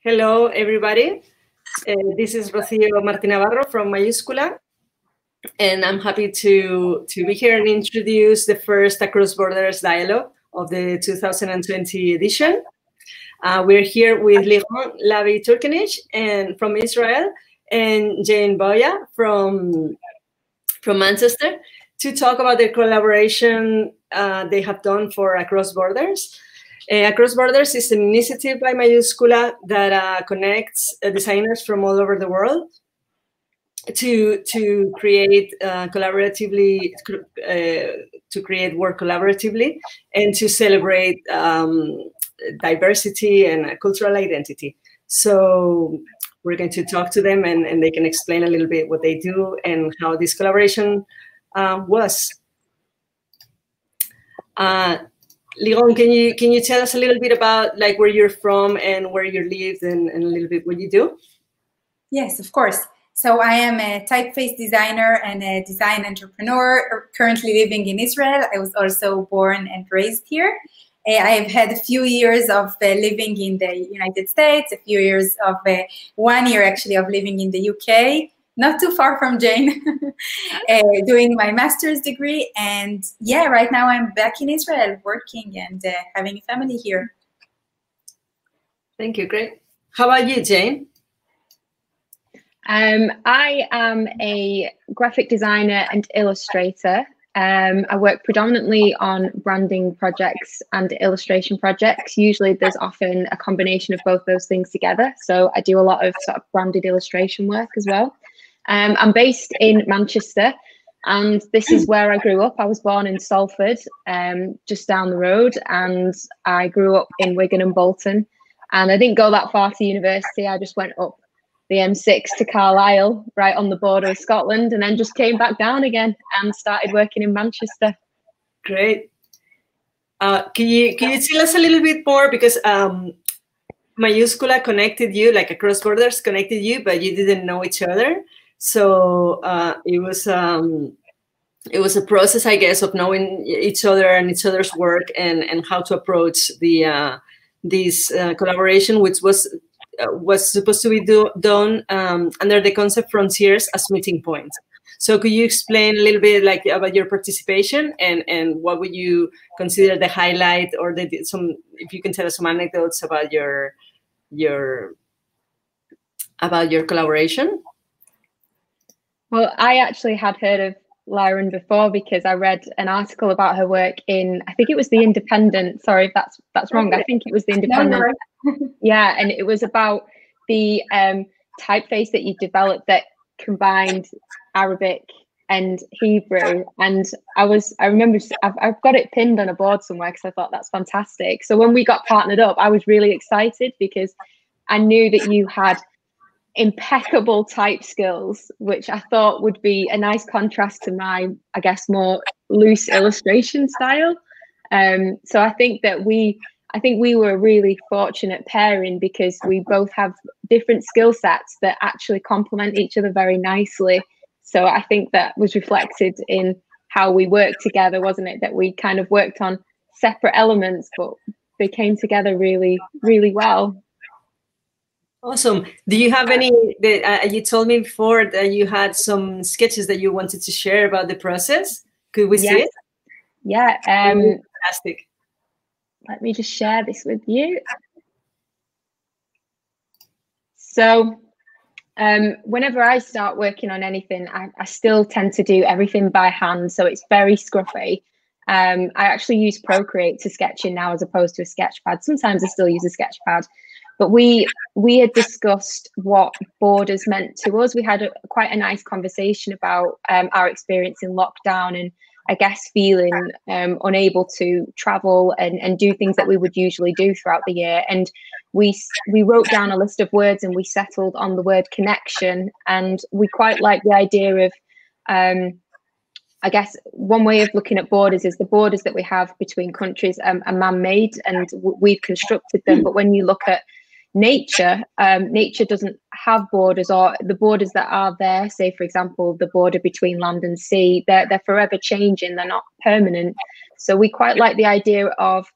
Hello, everybody. This is Rocío Martinavarro from Mayúscula, and I'm happy to be here and introduce the first Across Borders dialogue of the 2020 edition. We're here with Liron Lavi Turkenich and from Israel and Jane Bowyer from Manchester to talk about the collaboration they have done for Across Borders. Across Borders is an initiative by Mayuscula that connects designers from all over the world to create collaboratively, to create work collaboratively, and to celebrate diversity and cultural identity. So we're going to talk to them, and they can explain a little bit what they do and how this collaboration was. Liron, can you tell us a little bit about like where you're from and where you lived and a little bit what you do? Yes, of course. So I am a typeface designer and a design entrepreneur currently living in Israel. I was also born and raised here. I have had a few years of living in the United States, a few years of 1 year actually of living in the UK, not too far from Jane, doing my master's degree. And yeah, right now I'm back in Israel working and having a family here. Thank you, great. How about you, Jane? I am a graphic designer and illustrator. I work predominantly on branding projects and illustration projects. Usually there's often a combination of both those things together. So I do a lot of sort of branded illustration work as well. I'm based in Manchester, and this is where I grew up. I was born in Salford, just down the road, and I grew up in Wigan and Bolton. And I didn't go that far to university. I just went up the M6 to Carlisle, right on the border of Scotland, and then just came back down again and started working in Manchester. Great. Can you tell us a little bit more, because Mayuscula connected you, like Across Borders connected you, but you didn't know each other. So it was a process, I guess, of knowing each other and each other's work and how to approach the this collaboration, which was supposed to be done under the concept frontiers as meeting points. So could you explain a little bit like about your participation and what would you consider the highlight, or if you can tell us some anecdotes about your collaboration? Well, I actually had heard of Liron before because I read an article about her work in, I think it was The Independent. Sorry if that's wrong. I think it was The Independent. Yeah, and it was about the typeface that you developed that combined Arabic and Hebrew. And I remember I've got it pinned on a board somewhere because I thought that's fantastic. So when we got partnered up, I was really excited because I knew that you had impeccable type skills, which I thought would be a nice contrast to my, I guess, more loose illustration style. So I think we were a really fortunate pairing because we both have different skill sets that actually complement each other very nicely. So I think that was reflected in how we worked together, wasn't it? That we kind of worked on separate elements, but they came together really, really well. Awesome. Do you have any, you told me before that you had some sketches that you wanted to share about the process. Could we see it? Yeah. Fantastic. Let me just share this with you. So whenever I start working on anything, I still tend to do everything by hand. So it's very scruffy. I actually use Procreate to sketching now as opposed to a sketchpad. Sometimes I still use a sketchpad. But we had discussed what borders meant to us. We had quite a nice conversation about our experience in lockdown and I guess feeling unable to travel and do things that we would usually do throughout the year. And we wrote down a list of words and we settled on the word connection. And we quite like the idea of, I guess one way of looking at borders is the borders that we have between countries are man-made and we've constructed them. But when you look at nature, nature doesn't have borders, or the borders that are there, say for example the border between land and sea, they're forever changing, they're not permanent. So we quite like the idea of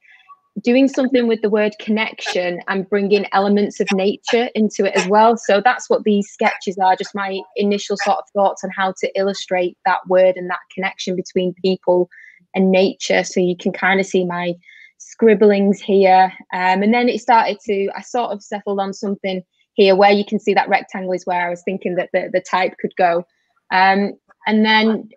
doing something with the word connection and bringing elements of nature into it as well. So that's what these sketches are, just my initial sort of thoughts on how to illustrate that word and that connection between people and nature. So you can kind of see my scribblings here. And then it started to, I sort of settled on something here where you can see that rectangle is where I was thinking that the type could go. And then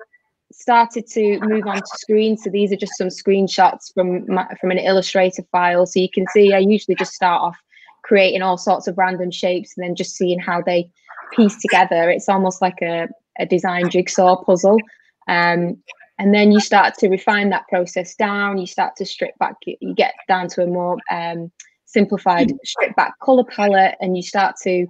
started to move on to screen. So these are just some screenshots from an Illustrator file. So you can see I usually just start off creating all sorts of random shapes and then just seeing how they piece together. It's almost like a design jigsaw puzzle. And then you start to refine that process down. You start to strip back, you get down to a more simplified strip back color palette, and you start to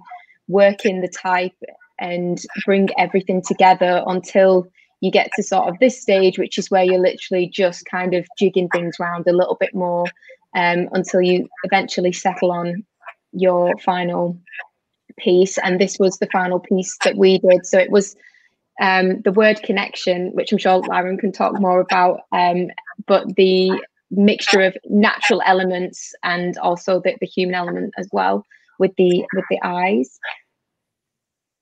work in the type and bring everything together until you get to sort of this stage, which is where you're literally just kind of jigging things around a little bit more until you eventually settle on your final piece. And this was the final piece that we did. So it was the word connection, which I'm sure Liron can talk more about, but the mixture of natural elements and also the human element as well with the eyes.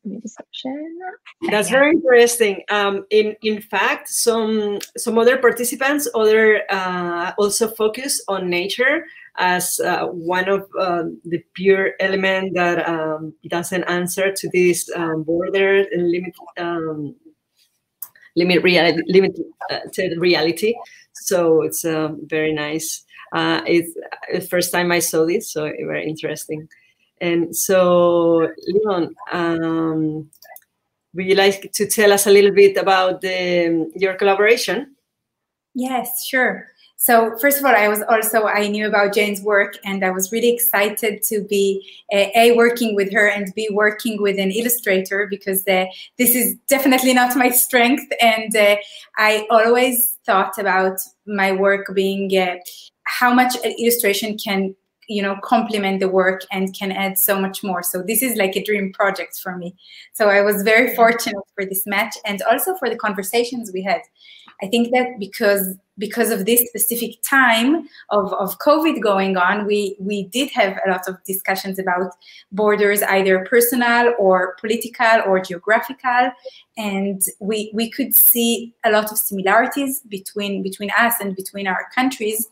Let me just stop sharing that. That's very interesting. In fact, some other participants also focus on nature as one of the pure element that doesn't answer to this border and limited reality. So it's very nice. It's the first time I saw this, so very interesting. And so, Liron, would you like to tell us a little bit about your collaboration? Yes, sure. So first of all, I knew about Jane's work, and I was really excited to be working with her and be working with an illustrator, because this is definitely not my strength. And I always thought about my work being how much illustration can complement the work and can add so much more. So this is like a dream project for me. So I was very fortunate for this match, and also for the conversations we had. I think that because of this specific time of COVID going on, we did have a lot of discussions about borders, either personal or political or geographical, and we could see a lot of similarities between us and between our countries.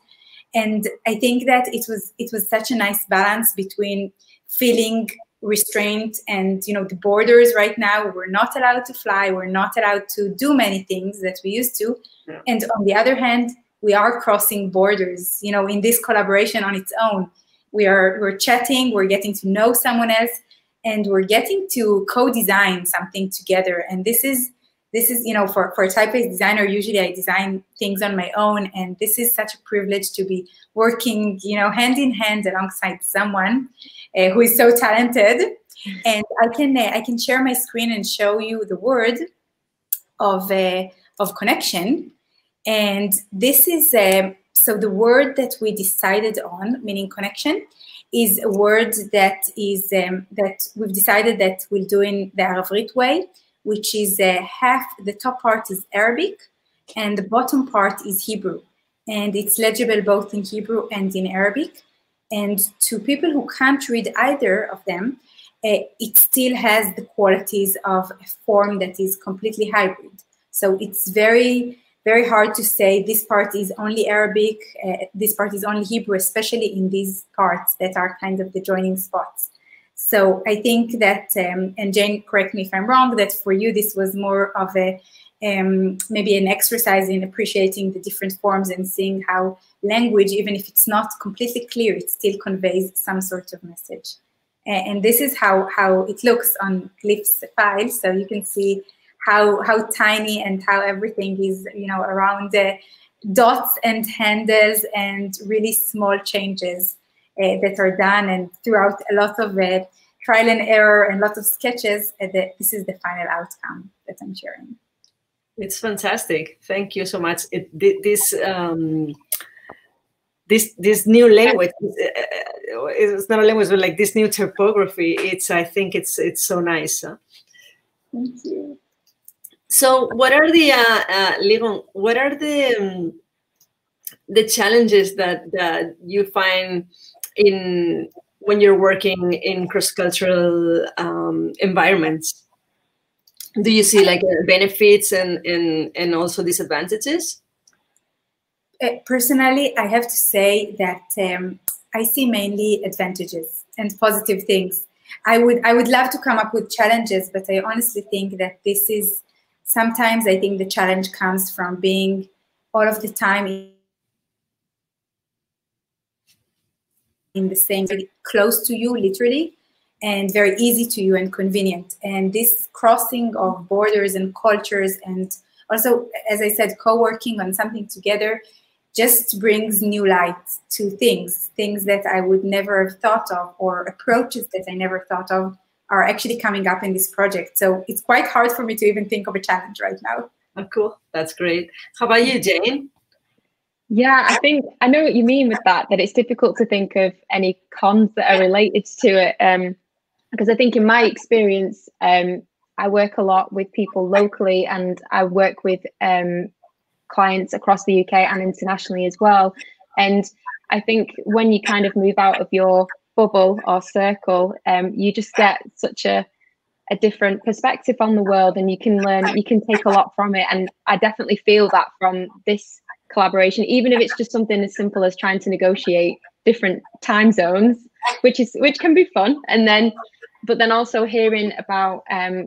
And I think that it was such a nice balance between feeling restraint and, the borders right now, we're not allowed to fly, we're not allowed to do many things that we used to. Yeah. And on the other hand, we are crossing borders, in this collaboration on its own. We're chatting, we're getting to know someone else, and we're getting to co-design something together. And this is, for a typeface designer, usually I design things on my own, and this is such a privilege to be working, hand in hand alongside someone who is so talented. And I can share my screen and show you the word of connection. And this is so the word that we decided on, meaning connection, is a word that is that we've decided that we'll do in the Arabrit way, which is half, the top part is Arabic and the bottom part is Hebrew. And it's legible both in Hebrew and in Arabic. And to people who can't read either of them, it still has the qualities of a form that is completely hybrid. So it's very, very hard to say this part is only Arabic, this part is only Hebrew, especially in these parts that are kind of the joining spots. So I think that, and Jane, correct me if I'm wrong, that for you this was more of a maybe an exercise in appreciating the different forms and seeing how language, even if it's not completely clear, it still conveys some sort of message. And this is how it looks on Glyph's file. So you can see how tiny and how everything is, around the dots and handles and really small changes that are done, and throughout a lot of trial and error and lots of sketches, this is the final outcome that I'm sharing. It's fantastic. Thank you so much. This new language, it's not a language, but like this new typography, I think it's so nice. Huh? Thank you. So what are the, Liron, what are the the challenges that you find in when you're working in cross-cultural environments. Do you see like benefits and also disadvantages? Personally, I have to say that I see mainly advantages and positive things. I would love to come up with challenges, but I honestly think that this is sometimes I think the challenge comes from being all of the time in the same, very close to you, literally, and very easy to you and convenient. And this crossing of borders and cultures, and also, as I said, co-working on something together, just brings new light to things that I would never have thought of, or approaches that I never thought of are actually coming up in this project. So it's quite hard for me to even think of a challenge right now. Oh, cool. That's great. How about you, Jane? Yeah, I think I know what you mean with that it's difficult to think of any cons that are related to it. Because I think in my experience, I work a lot with people locally, and I work with clients across the UK and internationally as well. And I think when you kind of move out of your bubble or circle, you just get such a different perspective on the world, and you can learn, you can take a lot from it. And I definitely feel that from this collaboration, even if it's just something as simple as trying to negotiate different time zones, which can be fun. And then, but then also hearing about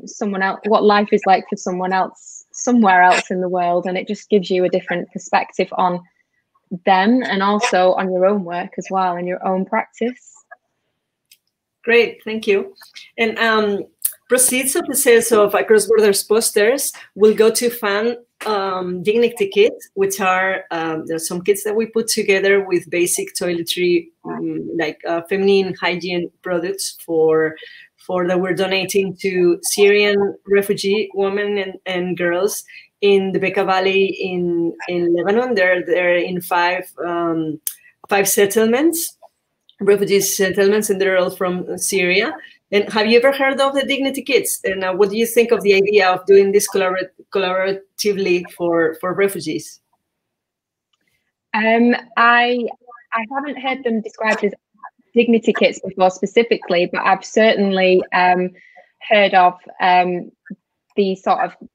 someone else, what life is like for someone else somewhere else in the world, and it just gives you a different perspective on them and also on your own work as well and your own practice. Great, thank you. And proceeds of the sales of Across Borders posters will go to fund dignity kits, which are there's some kits that we put together with basic toiletry, like feminine hygiene products for that we're donating to Syrian refugee women and girls in the Bekaa Valley in Lebanon. They're in five settlements, refugee settlements, and they're all from Syria. And have you ever heard of the Dignity Kits? And what do you think of the idea of doing this collaboratively for refugees? I haven't heard them described as Dignity Kits before specifically, but I've certainly heard of the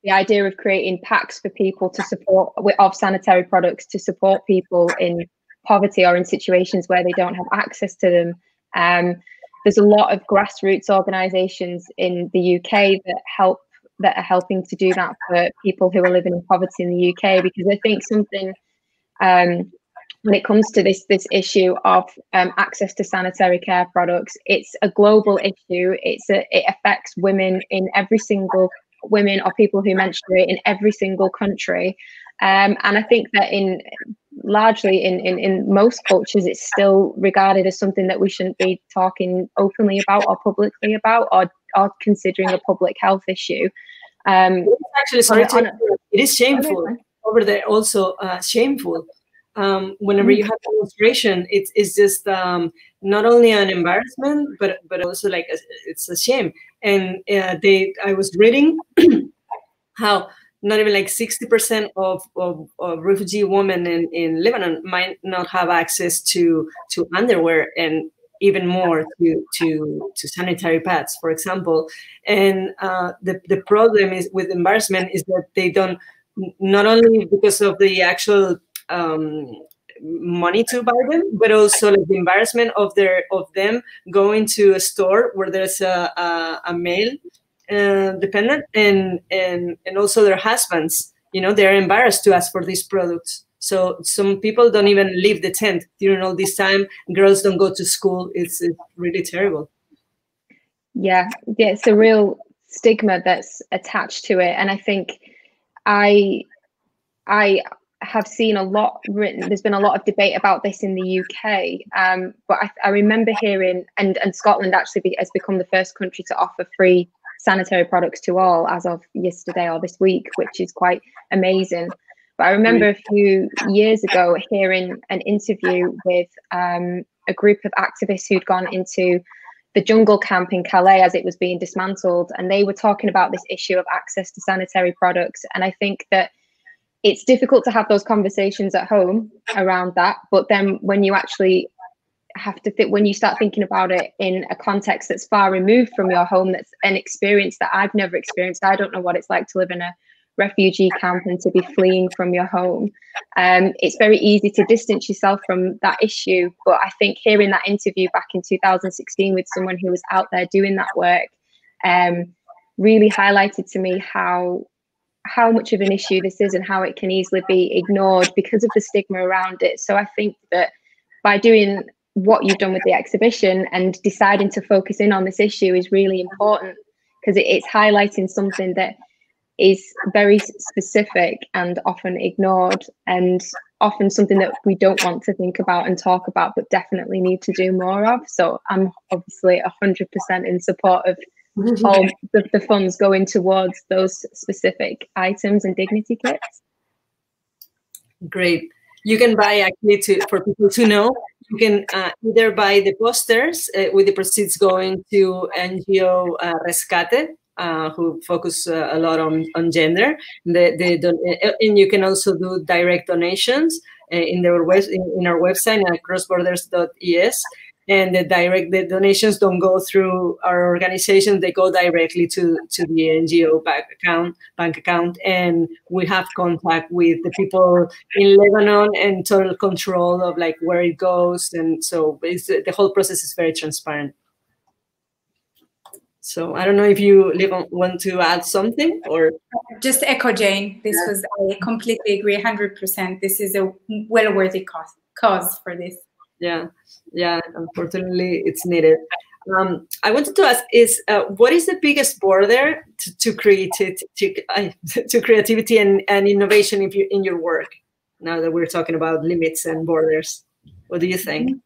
idea of creating packs for people to support, of sanitary products to support people in poverty or in situations where they don't have access to them. There's a lot of grassroots organisations in the UK that are helping to do that for people who are living in poverty in the UK, because I think something when it comes to this issue of access to sanitary care products, it's a global issue. It affects women or people who menstruate in every single country. And I think that largely in most cultures, it's still regarded as something that we shouldn't be talking openly about or publicly about, or considering a public health issue. Actually, sorry, it is shameful over there. Also, shameful. Whenever you have demonstration, it's just not only an embarrassment, but also like it's a shame. And I was reading how not even like 60% of refugee women in Lebanon might not have access to underwear, and even more to sanitary pads, for example. And the problem is with embarrassment is that they don't, not only because of the actual money to buy them, but also like the embarrassment of them going to a store where there's a male dependent, and also their husbands, they're embarrassed to ask for these products. So some people don't even leave the tent during all this time. Girls don't go to school. It's really terrible. Yeah, it's a real stigma that's attached to it. And I think I have seen a lot written. There's been a lot of debate about this in the UK, but I remember hearing, and Scotland actually has become the first country to offer free sanitary products to all as of yesterday or this week, which is quite amazing. But I remember a few years ago hearing an interview with a group of activists who'd gone into the jungle camp in Calais as it was being dismantled, and they were talking about this issue of access to sanitary products. And I think that it's difficult to have those conversations at home around that. But then when you actually have to think, when you start thinking about it in a context that's far removed from your home, that's an experience that I've never experienced. I don't know what it's like to live in a refugee camp and to be fleeing from your home. It's very easy to distance yourself from that issue. But I think hearing that interview back in 2016 with someone who was out there doing that work really highlighted to me how much of an issue this is and how it can easily be ignored because of the stigma around it. So I think that by doing what you've done with the exhibition and deciding to focus in on this issue is really important, because it's highlighting something that is very specific and often ignored, and often something that we don't want to think about and talk about, but definitely need to do more of. So I'm obviously 100% in support of all the funds going towards those specific items and dignity kits. Great. You can buy, actually, for people to know, you can either buy the posters with the proceeds going to NGO Rescate, who focus a lot on gender. And you can also do direct donations in our website at crossborders.es. And the donations don't go through our organization; they go directly to the NGO bank account, and we have contact with the people in Lebanon and total control of like where it goes, and so the whole process is very transparent. So I don't know if you want to add something or just echo Jane. This was, I completely agree, 100%. This is a well-worthy cause for this. Yeah, unfortunately, it's needed. I wanted to ask what is the biggest border to creativity and innovation in your work? Now that we're talking about limits and borders, what do you think?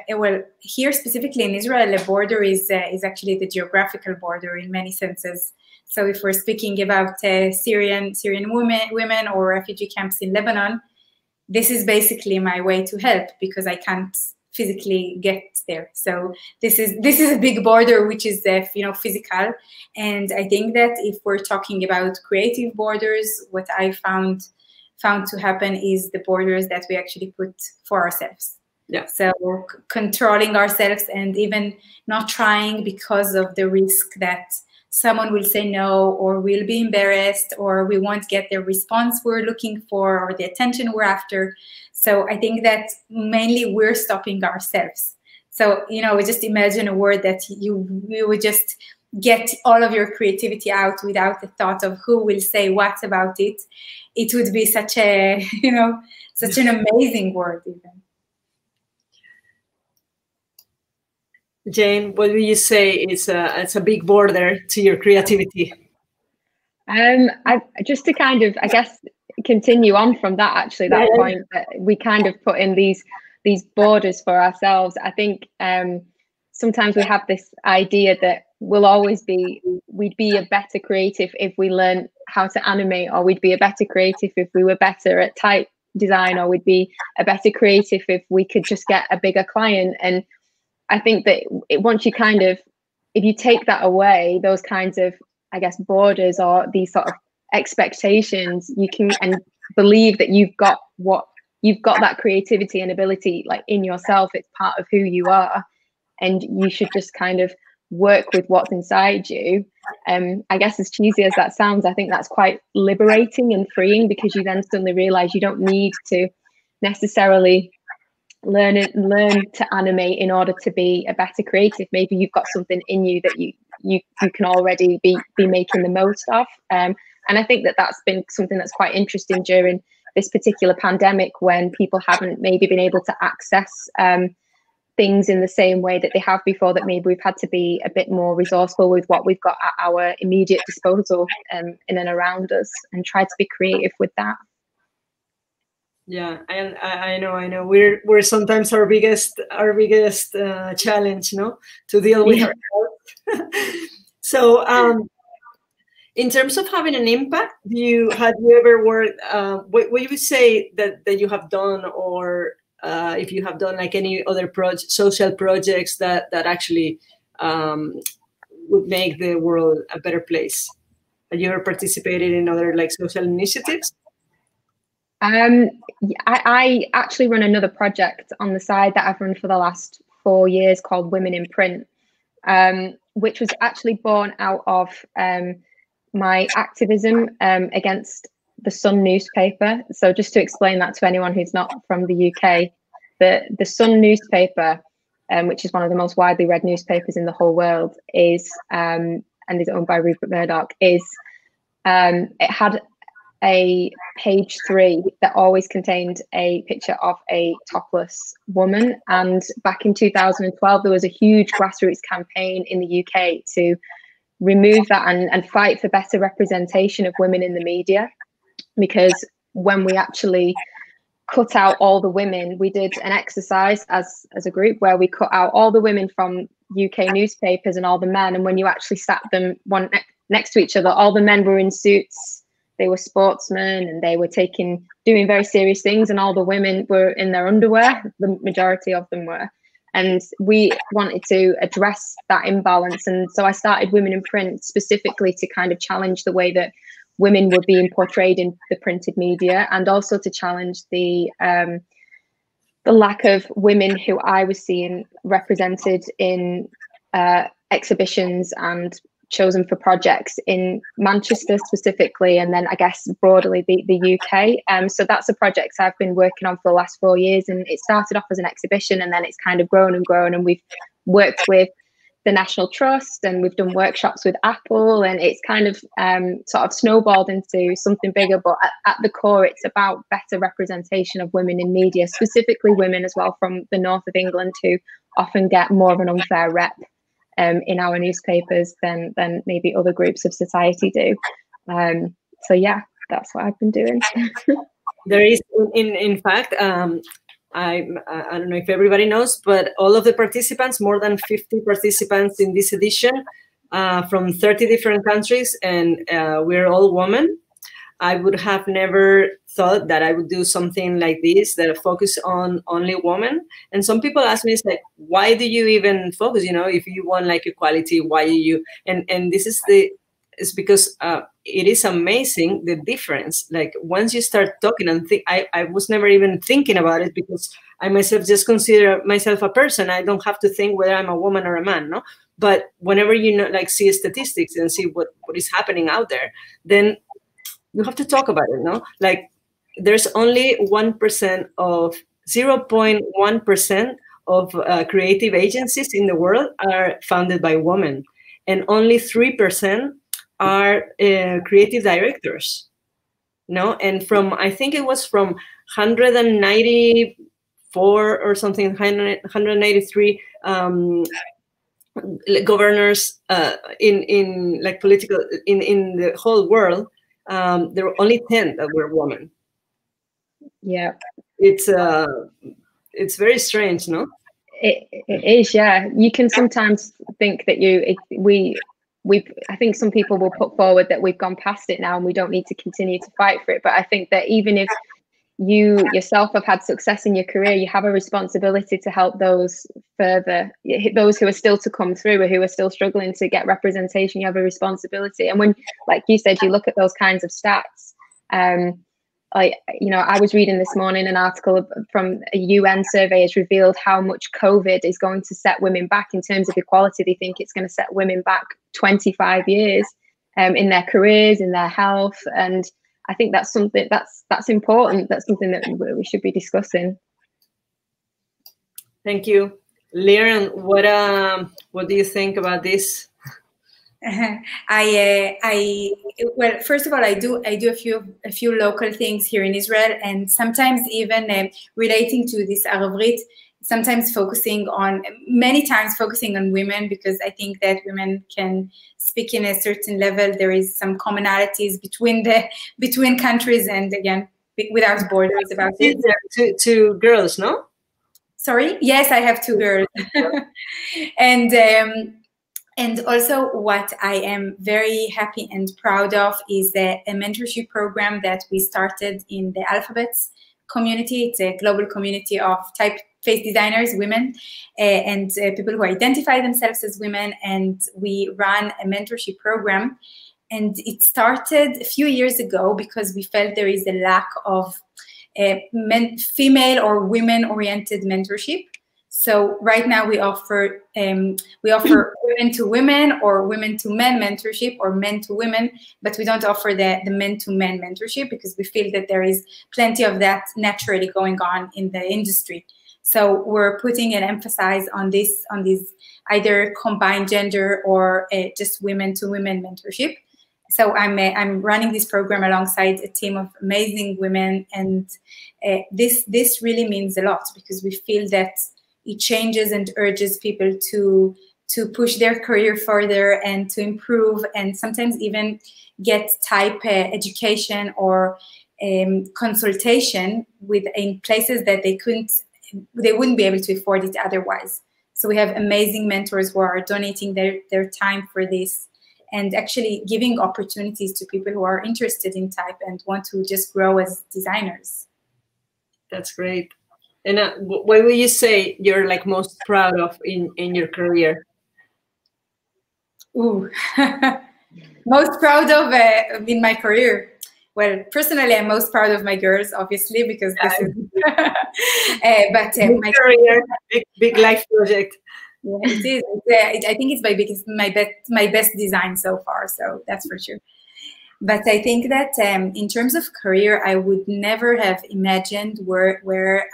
Well, here specifically in Israel, the border is actually the geographical border in many senses. So if we're speaking about Syrian women or refugee camps in Lebanon, this is basically my way to help because I can't physically get there. So this is a big border, which is physical. And I think that if we're talking about creative borders, what I found to happen is the borders that we actually put for ourselves. Yeah. So controlling ourselves and even not trying because of the risk that someone will say no, or we'll be embarrassed, or we won't get the response we're looking for or the attention we're after. So I think that mainly we're stopping ourselves. So, just imagine a word that you would just get all of your creativity out without the thought of who will say what about it. It would be such a, such an amazing word even. Jane, what would you say it's a big border to your creativity? Just to kind of, I guess, continue on from that, actually, that point that we kind of put in these borders for ourselves. I think sometimes we have this idea that we'd be a better creative if we learn how to animate, or we'd be a better creative if we were better at type design, or we'd be a better creative if we could just get a bigger client. And I think that once you if you take that away, those kinds of, I guess, borders or these sort of expectations, you can and believe that you've got that creativity and ability like in yourself. It's part of who you are, and you should just kind of work with what's inside you. I guess, as cheesy as that sounds, I think that's quite liberating and freeing, because you then suddenly realize you don't need to necessarily learn to animate in order to be a better creative. Maybe you've got something in you that you can already be making the most of. And I think that that's been something that's quite interesting during this particular pandemic, when people haven't maybe been able to access things in the same way that they have before, that maybe we've had to be a bit more resourceful with what we've got at our immediate disposal in and around us, and try to be creative with that. Yeah, and I know we're sometimes our biggest challenge, to deal with ourselves. So, in terms of having an impact, have you ever worked? What would you say that you have done, or if you have done like any other social projects that actually would make the world a better place? Have you ever participated in other like social initiatives? I actually run another project on the side that I've run for the last 4 years called Women in Print, which was actually born out of my activism against the Sun newspaper. So just to explain that to anyone who's not from the UK, the Sun newspaper, which is one of the most widely read newspapers in the whole world, is and is owned by Rupert Murdoch, is it had a page 3 that always contained a picture of a topless woman. And back in 2012, there was a huge grassroots campaign in the UK to remove that and fight for better representation of women in the media. Because when we actually cut out all the women, we did an exercise as a group where we cut out all the women from UK newspapers and all the men. And when you actually sat them one next to each other, all the men were in suits. They were sportsmen and they were doing very serious things, and all the women were in their underwear. The majority of them were. And we wanted to address that imbalance. And so I started Women in Print specifically to kind of challenge the way that women were being portrayed in the printed media, and also to challenge the lack of women who I was seeing represented in exhibitions and chosen for projects in Manchester specifically, and then I guess broadly the UK. So that's a project I've been working on for the last 4 years, and it started off as an exhibition, and then it's kind of grown and grown, and we've worked with the National Trust, and we've done workshops with Apple, and it's kind of sort of snowballed into something bigger. But at the core, it's about better representation of women in media, specifically women as well from the north of England, who often get more of an unfair rep in our newspapers than maybe other groups of society do. So yeah, that's what I've been doing. There is, in fact, I don't know if everybody knows, but all of the participants, more than 50 participants in this edition, from 30 different countries, and we're all women. I would have never thought that I would do something like this that focus on only women. And some people ask me, it's like, why do you even focus? You know, if you want like equality, why you? And this is it's because it is amazing the difference. Like once you start talking and think, I was never even thinking about it because I myself just consider myself a person. I don't have to think whether I'm a woman or a man, no? But whenever you know, like see statistics and see what is happening out there, then you have to talk about it, no? Like there's only 1% of 0.1% of creative agencies in the world are founded by women, and only 3% are creative directors, no? And from, I think it was from 194 or something, 193 governors in like political in the whole world. There were only 10 that were women. Yeah, it's very strange, no? It is, yeah. You can sometimes think that I think some people will put forward that we've gone past it now and we don't need to continue to fight for it. But I think that even if you yourself have had success in your career, you have a responsibility to help those further, those who are still to come through or who are still struggling to get representation. You have a responsibility. And when, like you said, you look at those kinds of stats, I was reading this morning an article from a UN survey has revealed how much COVID is going to set women back in terms of equality. They think it's going to set women back 25 years in their careers, in their health. And I think that's something that's important. That's something that we should be discussing. Thank you. Liron, what do you think about this? Well, first of all, I do a few local things here in Israel, and sometimes even relating to this Arabrit, many times focusing on women, because I think that women can speak in a certain level. There is some commonalities between countries, and again, without borders about it. Two girls, no? Sorry? Yes, I have 2 girls. And also what I am very happy and proud of is a mentorship program that we started in the Alphabets community. It's a global community of typeface designers, women, and people who identify themselves as women. And we run a mentorship program. And it started a few years ago because we felt there is a lack of female or women-oriented mentorship. So right now we offer women to women or women to men mentorship or men to women, but we don't offer the men to men mentorship because we feel that there is plenty of that naturally going on in the industry. So we're putting an emphasis on these either combined gender or just women to women mentorship. So I'm running this program alongside a team of amazing women, and this really means a lot because we feel that it changes and urges people to push their career further and to improve, and sometimes even get type education or consultation in places that they wouldn't be able to afford it otherwise. So we have amazing mentors who are donating their time for this and actually giving opportunities to people who are interested in type and want to just grow as designers. That's great. And what would you say you're like most proud of in your career? Ooh, most proud of in my career. Well, personally, I'm most proud of my girls, obviously, because this is. But my career, big life project. Yeah, it is. I think it's my best design so far. So that's for sure. But I think that in terms of career, I would never have imagined where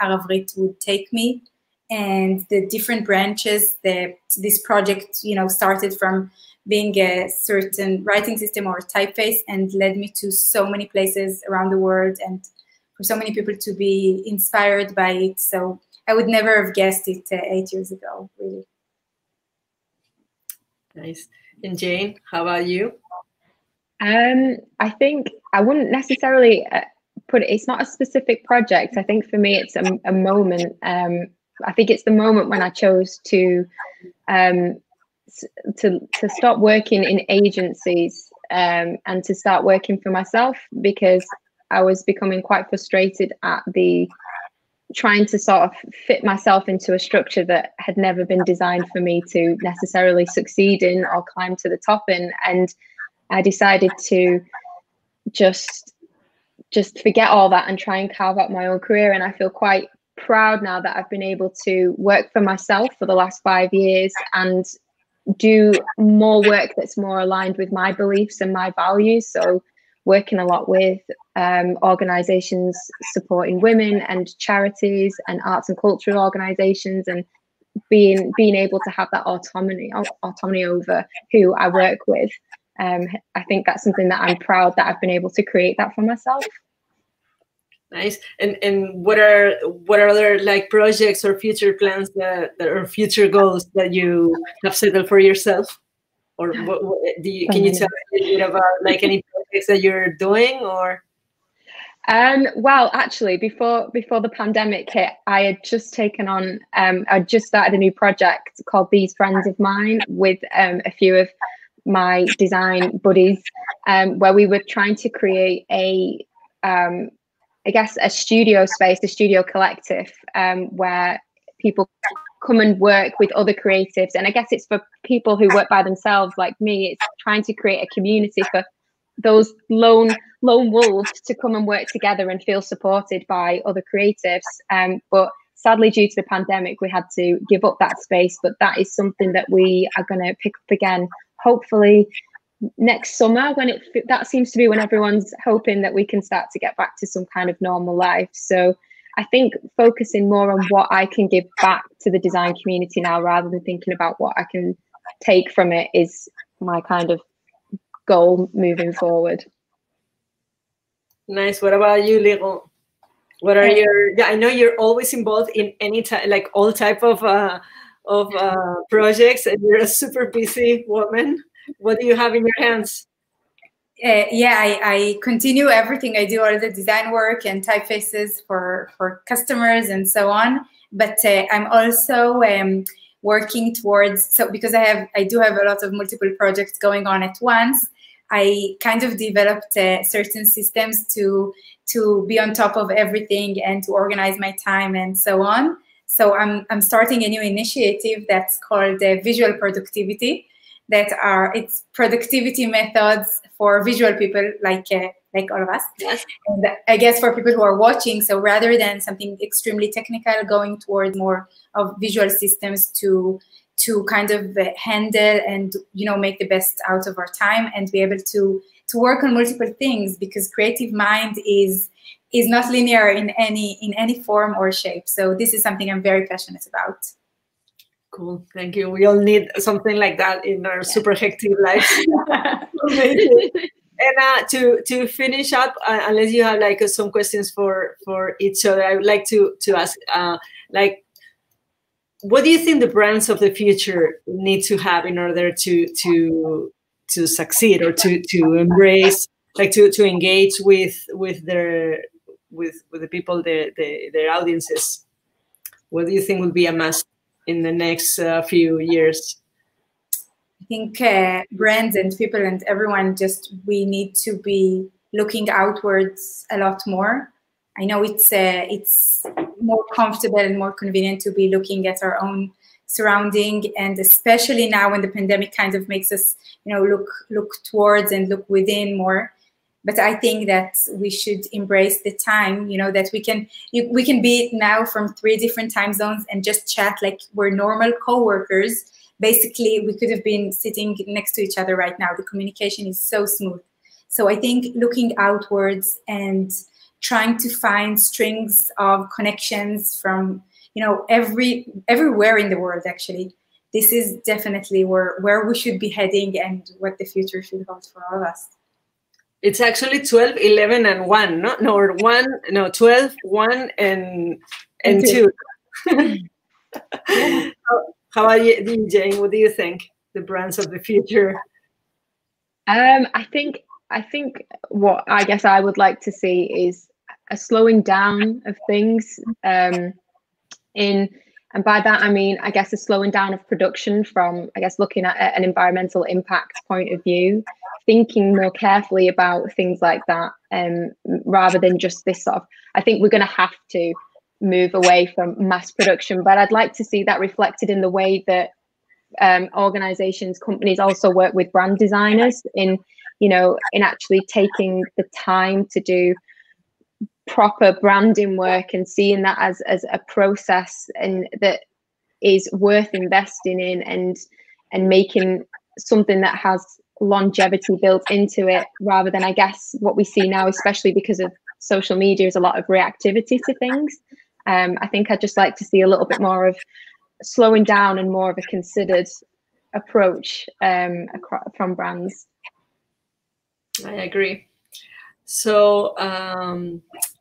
Aravrit would take me, and the different branches that this project, started from being a certain writing system or typeface and led me to so many places around the world and for so many people to be inspired by it. So I would never have guessed it 8 years ago, really. Nice. And Jane, how about you? I think I wouldn't necessarily put it, it's not a specific project. I think for me, it's a moment. I think it's the moment when I chose to stop working in agencies and to start working for myself, because I was becoming quite frustrated at trying to sort of fit myself into a structure that had never been designed for me to necessarily succeed in or climb to the top in. And I decided to just forget all that and try and carve out my own career. And I feel quite proud now that I've been able to work for myself for the last 5 years and do more work that's more aligned with my beliefs and my values. So working a lot with organizations supporting women and charities and arts and cultural organizations, and being able to have that autonomy over who I work with. I think that's something that I'm proud that I've been able to create that for myself. Nice. And what are other like projects or future plans that or future goals that you have settled for yourself? Or can you tell us a little bit about like any projects that you're doing or? Well, actually, before the pandemic hit, I had just taken on, I just started a new project called These Friends of Mine with a few of my design buddies, where we were trying to create I guess a studio space, a studio collective, where people come and work with other creatives. And I guess it's for people who work by themselves like me. It's trying to create a community for those lone wolves to come and work together and feel supported by other creatives. But sadly, due to the pandemic, we had to give up that space. But that is something that we are going to pick up again, hopefully next summer, when that seems to be when everyone's hoping that we can start to get back to some kind of normal life. So I think focusing more on what I can give back to the design community now, rather than thinking about what I can take from it, is my kind of goal moving forward. Nice. What about you, Liron? What are I know you're always involved in any type, like all type of projects, and you're a super busy woman. What do you have in your hands? I continue everything I do, all the design work and typefaces for customers and so on. But I'm also working towards, because I do have a lot of multiple projects going on at once. I kind of developed certain systems to be on top of everything and to organize my time and so on. So I'm starting a new initiative that's called Visual Productivity. that are it's productivity methods for visual people like all of us. Yes. And I guess for people who are watching, so rather than something extremely technical, going toward more of visual systems to kind of handle and make the best out of our time and be able to work on multiple things, because creative mind is not linear in any form or shape. So this is something I'm very passionate about. Cool, thank you. We all need something like that in our super hectic lives. And to finish up, unless you have like some questions for each other, I would like to ask, like, what do you think the brands of the future need to have in order to succeed, or to embrace, like to engage with the people, their audiences? What do you think would be a must in the next few years? I think brands and people and everyone, we need to be looking outwards a lot more. I know it's more comfortable and more convenient to be looking at our own surrounding, and especially now when the pandemic kind of makes us, look towards and look within more. But I think that we should embrace the time, that we can be now from 3 different time zones and just chat like we're normal co-workers. Basically, we could have been sitting next to each other right now. The communication is so smooth. So I think looking outwards and trying to find strings of connections from, everywhere in the world, actually. This is definitely where we should be heading and what the future should hold for all of us. It's actually 12, 11, and 1, no? Or 12, 1, and 2. How about you, Jane? What do you think? The brands of the future? I think what I guess I would like to see is a slowing down of things. And by that I mean, I guess, a slowing down of production from, I guess, looking at an environmental impact point of view, thinking more carefully about things like that, rather than just this sort of, I think we're going to have to move away from mass production, but I'd like to see that reflected in the way that organizations, companies also work with brand designers in actually taking the time to do proper branding work and seeing that as a process, and that is worth investing in, and making something that has longevity built into it, rather than, I guess, what we see now, especially because of social media, is a lot of reactivity to things. I think I'd just like to see a little bit more of slowing down and more of a considered approach from brands. I agree. So I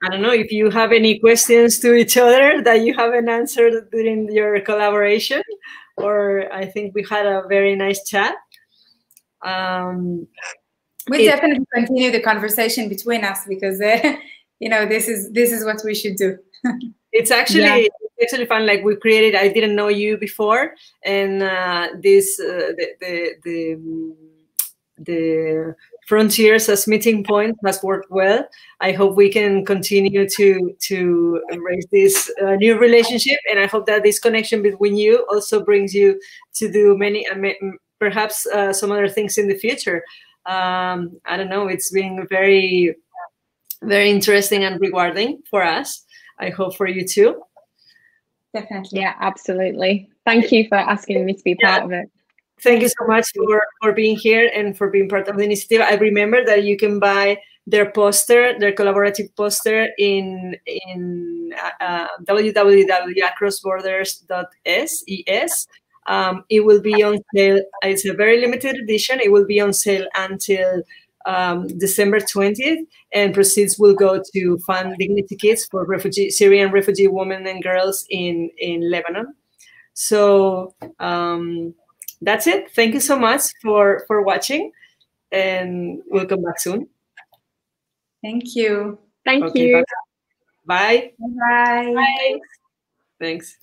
don't know if you have any questions to each other that you haven't answered during your collaboration, or I think we had a very nice chat. We definitely continue the conversation between us, because this is what we should do. It's actually fun. Like, we created, I didn't know you before, and the frontiers as meeting point has worked well. I hope we can continue to embrace this new relationship, and I hope that this connection between you also brings you to do many, perhaps some other things in the future. I don't know. It's been very, very interesting and rewarding for us. I hope for you too. Definitely. Yeah, absolutely. Thank you for asking me to be part of it. Thank you so much for being here and for being part of the initiative. I remember that you can buy their poster, their collaborative poster, in www.acrossborders.es. It will be on sale. It's a very limited edition. It will be on sale until December 20th, and proceeds will go to fund dignity kits for Syrian refugee women and girls in Lebanon. So that's it. Thank you so much for watching, and we'll come back soon. Thank you. Thank you. Bye. Bye. Bye. Thanks.